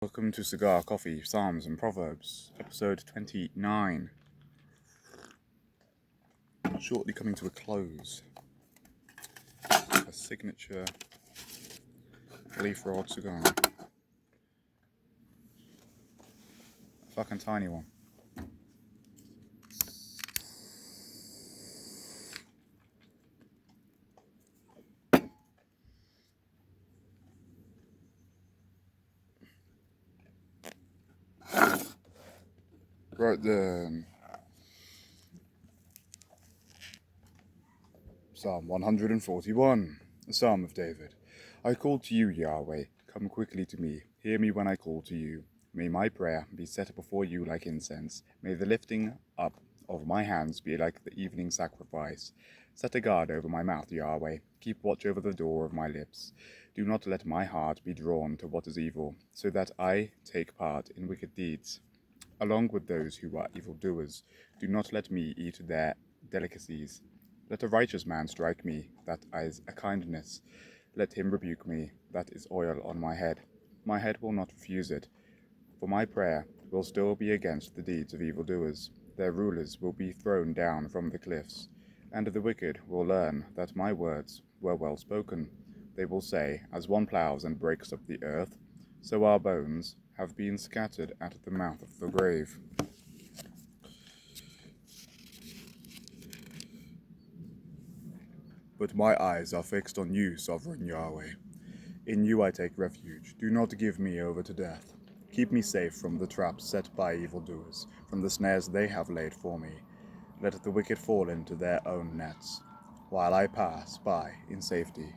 Welcome to Cigar, Coffee, Psalms and Proverbs, episode 29. Shortly coming to a close. A signature leaf rolled cigar. A fucking tiny one. Right then. Psalm 141, a Psalm of David. I call to you, Yahweh, come quickly to me. Hear me when I call to you. May my prayer be set before you like incense. May the lifting up of my hands be like the evening sacrifice. Set a guard over my mouth, Yahweh. Keep watch over the door of my lips. Do not let my heart be drawn to what is evil, so that I take part in wicked deeds. Along with those who are evildoers, do not let me eat their delicacies. Let a righteous man strike me, that is a kindness. Let him rebuke me, that is oil on my head. My head will not refuse it, for my prayer will still be against the deeds of evildoers. Their rulers will be thrown down from the cliffs, and the wicked will learn that my words were well spoken. They will say, as one ploughs and breaks up the earth, so our bones have been scattered at the mouth of the grave. But my eyes are fixed on you, sovereign Yahweh. In you I take refuge. Do not give me over to death. Keep me safe from the traps set by evildoers, from the snares they have laid for me. Let the wicked fall into their own nets, while I pass by in safety.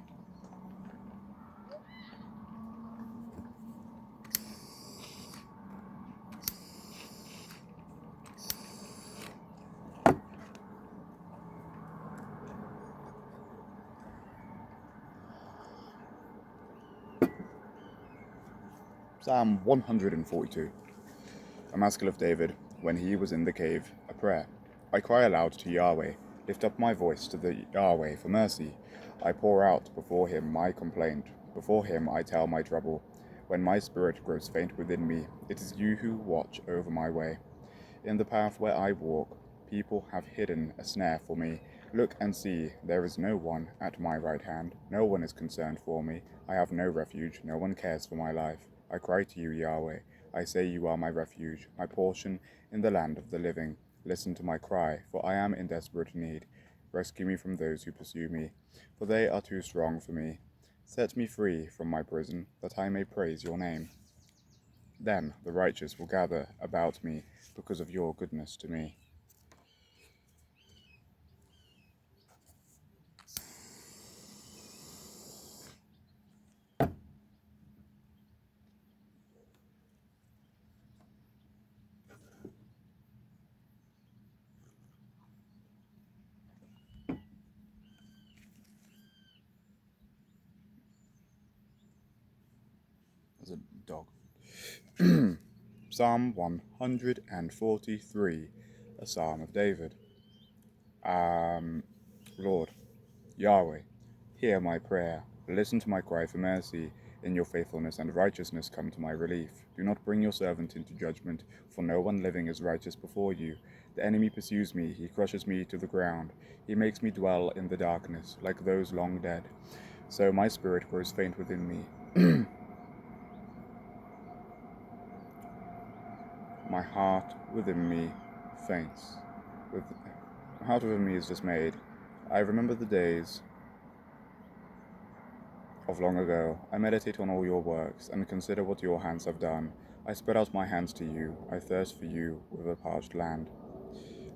Psalm 142. A Maskil of David, when he was in the cave, a prayer. I cry aloud to Yahweh, lift up my voice to the Yahweh for mercy. I pour out before him my complaint, before him I tell my trouble. When my spirit grows faint within me, it is you who watch over my way. In the path where I walk, people have hidden a snare for me. Look and see, there is no one at my right hand. No one is concerned for me. I have no refuge. No one cares for my life. I cry to you, Yahweh. I say you are my refuge, my portion in the land of the living. Listen to my cry, for I am in desperate need. Rescue me from those who pursue me, for they are too strong for me. Set me free from my prison, that I may praise your name. Then the righteous will gather about me because of your goodness to me. As a dog. Psalm 143, a Psalm of David. Lord, Yahweh, hear my prayer. Listen to my cry for mercy. In your faithfulness and righteousness come to my relief. Do not bring your servant into judgment, for no one living is righteous before you. The enemy pursues me, he crushes me to the ground. He makes me dwell in the darkness, like those long dead. So my spirit grows faint within me. My heart within me faints. My heart within me is dismayed. I remember the days of long ago. I meditate on all your works, and consider what your hands have done. I spread out my hands to you. I thirst for you with a parched land.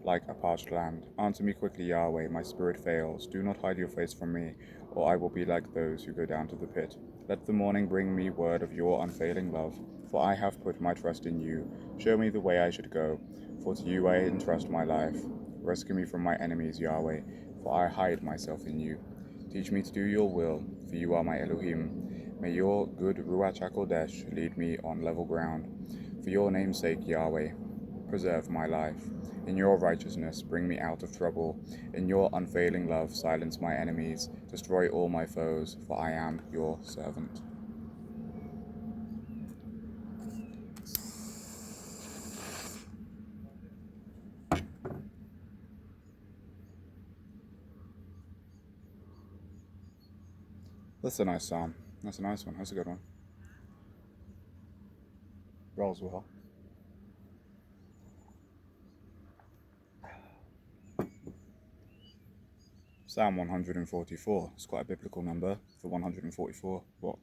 Like a parched land. Answer me quickly, Yahweh, my spirit fails. Do not hide your face from me, or I will be like those who go down to the pit. Let the morning bring me word of your unfailing love, for I have put my trust in you. Show me the way I should go, for to you I entrust my life. Rescue me from my enemies, Yahweh, for I hide myself in you. Teach me to do your will, for you are my Elohim. May your good Ruach HaKodesh lead me on level ground. For your name's sake, Yahweh, preserve my life. In your righteousness, bring me out of trouble. In your unfailing love, silence my enemies. Destroy all my foes, for I am your servant. That's a nice psalm. That's a nice one. That's a good one. Rolls well. Psalm 144. It's quite a biblical number for 144. What?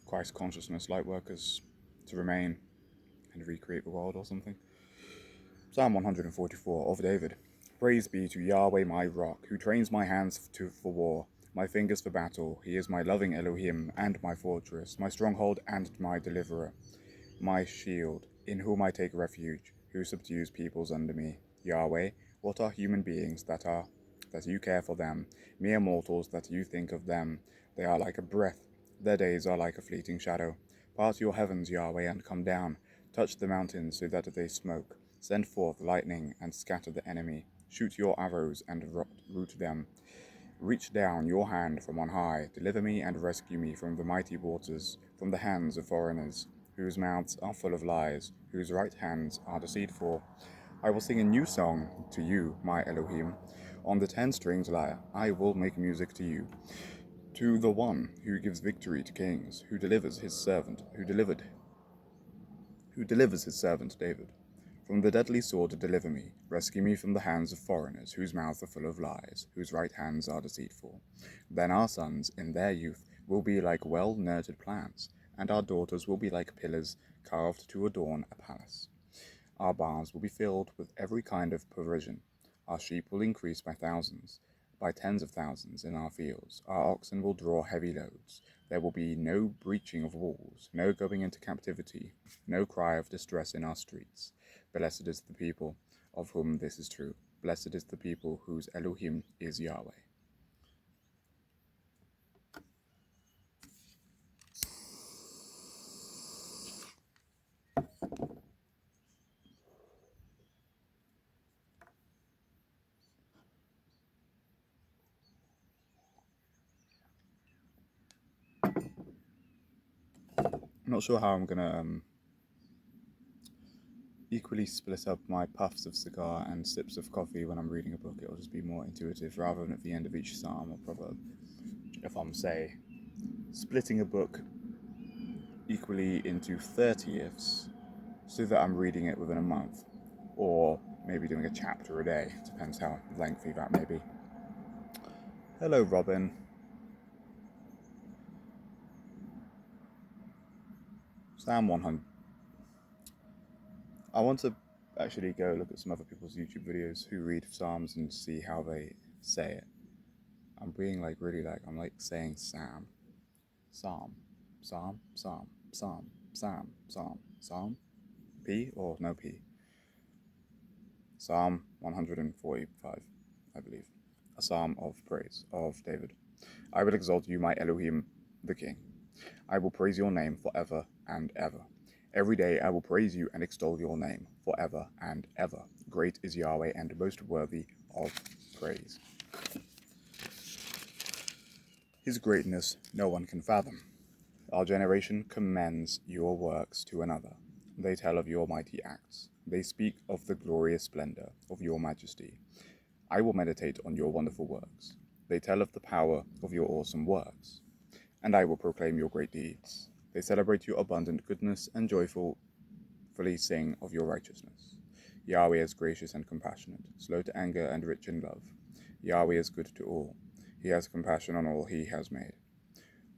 Christ consciousness, light workers to remain and recreate the world or something. Psalm 144 of David. Praise be to Yahweh my rock, who trains my hands for war, my fingers for battle. He is my loving Elohim and my fortress, my stronghold and my deliverer, my shield, in whom I take refuge, who subdues peoples under me. Yahweh, what are human beings that you care for them, mere mortals that you think of them? They are like a breath, their days are like a fleeting shadow. Part your heavens, Yahweh, and come down. Touch the mountains so that they smoke. Send forth lightning and scatter the enemy. Shoot your arrows and root them. Reach down your hand from on high. Deliver me and rescue me from the mighty waters, from the hands of foreigners, whose mouths are full of lies, whose right hands are deceitful. I will sing a new song to you, my Elohim. On the 10-stringed lyre I will make music to you. To the one who gives victory to kings, who delivers his servant David. From the deadly sword deliver me, rescue me from the hands of foreigners, whose mouths are full of lies, whose right hands are deceitful. Then our sons, in their youth, will be like well-nurtured plants, and our daughters will be like pillars carved to adorn a palace. Our barns will be filled with every kind of provision. Our sheep will increase by thousands, by tens of thousands in our fields. Our oxen will draw heavy loads. There will be no breaching of walls, no going into captivity, no cry of distress in our streets. Blessed is the people of whom this is true. Blessed is the people whose Elohim is Yahweh. I'm not sure how I'm going to equally split up my puffs of cigar and sips of coffee when I'm reading a book. It'll just be more intuitive rather than at the end of each psalm or proverb. If I'm, say, splitting a book equally into 30ths so that I'm reading it within a month, or maybe doing a chapter a day, depends how lengthy that may be. Hello, Robin. Psalm 100. I want to actually go look at some other people's YouTube videos who read Psalms and see how they say it. I'm being like really like, I'm like saying Psalm, Psalm, Psalm, Psalm, Psalm, Psalm, Psalm, Psalm, P or no P. Psalm 145, I believe. A psalm of praise of David. I will exalt you, my Elohim, the King. I will praise your name forever and ever. Every day I will praise you and extol your name forever and ever. Great is Yahweh and most worthy of praise. His greatness no one can fathom. Our generation commends your works to another. They tell of your mighty acts. They speak of the glorious splendor of your majesty. I will meditate on your wonderful works. They tell of the power of your awesome works. And I will proclaim your great deeds. They celebrate your abundant goodness and joyfully sing of your righteousness. Yahweh is gracious and compassionate, slow to anger and rich in love. Yahweh is good to all. He has compassion on all he has made.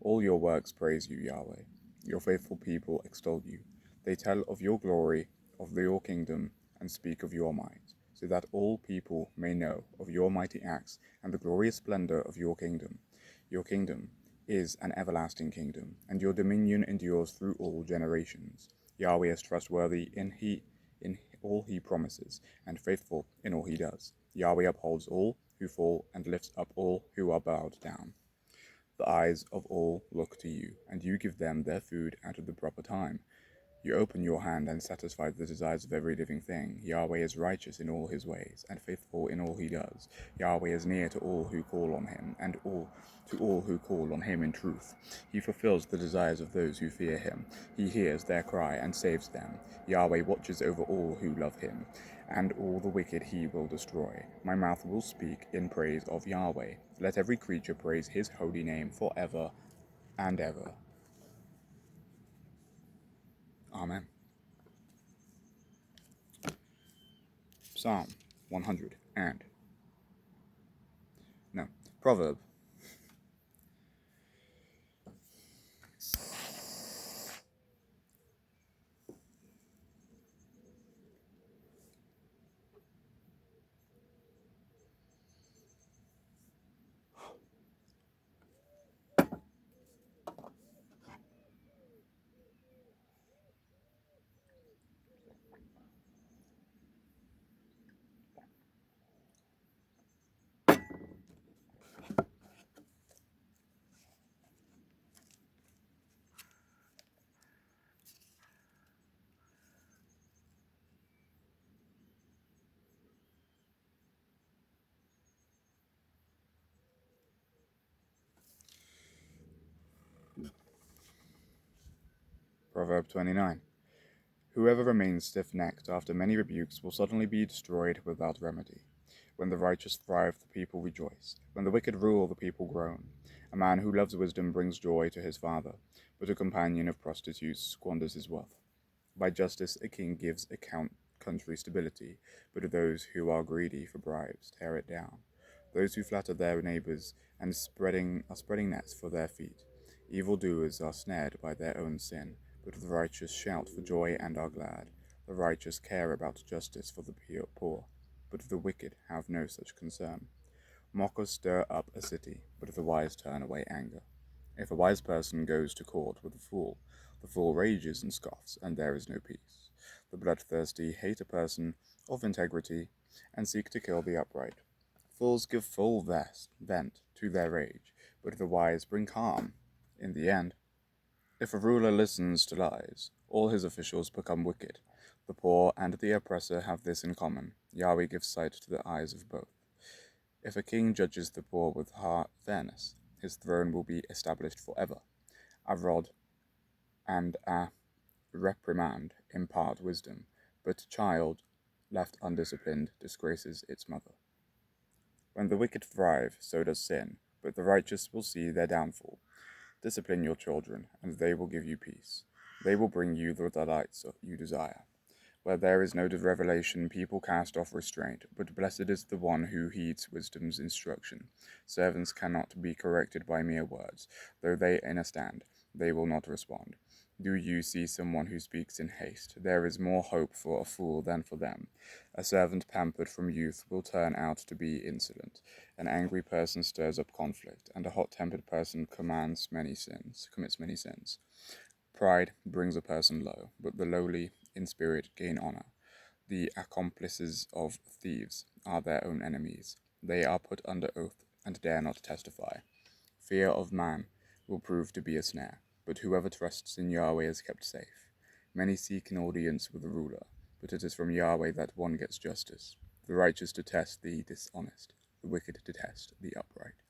All your works praise you, Yahweh. Your faithful people extol you. They tell of your glory, of your kingdom, and speak of your might, so that all people may know of your mighty acts and the glorious splendor of your kingdom. Your kingdom is an everlasting kingdom, and your dominion endures through all generations. Yahweh is trustworthy in all he promises, and faithful in all he does. Yahweh upholds all who fall and lifts up all who are bowed down. The eyes of all look to you, and you give them their food at the proper time. You open your hand and satisfy the desires of every living thing. Yahweh is righteous in all his ways, and faithful in all he does. Yahweh is near to all who call on him, and to all who call on him in truth. He fulfills the desires of those who fear him. He hears their cry and saves them. Yahweh watches over all who love him, and all the wicked he will destroy. My mouth will speak in praise of Yahweh. Let every creature praise his holy name forever and ever. Amen. Psalm 100 and no, Proverb. Proverb 29. Whoever remains stiff-necked after many rebukes will suddenly be destroyed without remedy. When the righteous thrive, the people rejoice. When the wicked rule, the people groan. A man who loves wisdom brings joy to his father, but a companion of prostitutes squanders his wealth. By justice a king gives a country stability, but those who are greedy for bribes tear it down. Those who flatter their neighbors and are spreading nets for their feet. Evildoers are snared by their own sin, but the righteous shout for joy and are glad. The righteous care about justice for the poor, but the wicked have no such concern. Mockers stir up a city, but the wise turn away anger. If a wise person goes to court with the fool rages and scoffs, and there is no peace. The bloodthirsty hate a person of integrity and seek to kill the upright. Fools give full vent to their rage, but the wise bring calm in the end. If a ruler listens to lies, all his officials become wicked. The poor and the oppressor have this in common. Yahweh gives sight to the eyes of both. If a king judges the poor with fairness, his throne will be established forever. A rod and a reprimand impart wisdom, but a child left undisciplined disgraces its mother. When the wicked thrive, so does sin, but the righteous will see their downfall. Discipline your children, and they will give you peace. They will bring you the delights you desire. Where there is no revelation, people cast off restraint, but blessed is the one who heeds wisdom's instruction. Servants cannot be corrected by mere words. Though they understand, they will not respond. Do you see someone who speaks in haste? There is more hope for a fool than for them. A servant pampered from youth will turn out to be insolent. An angry person stirs up conflict, and a hot-tempered person commits many sins. Pride brings a person low, but the lowly in spirit gain honor. The accomplices of thieves are their own enemies. They are put under oath and dare not testify. Fear of man will prove to be a snare, but whoever trusts in Yahweh is kept safe. Many seek an audience with the ruler, but it is from Yahweh that one gets justice. The righteous detest the dishonest, the wicked detest the upright.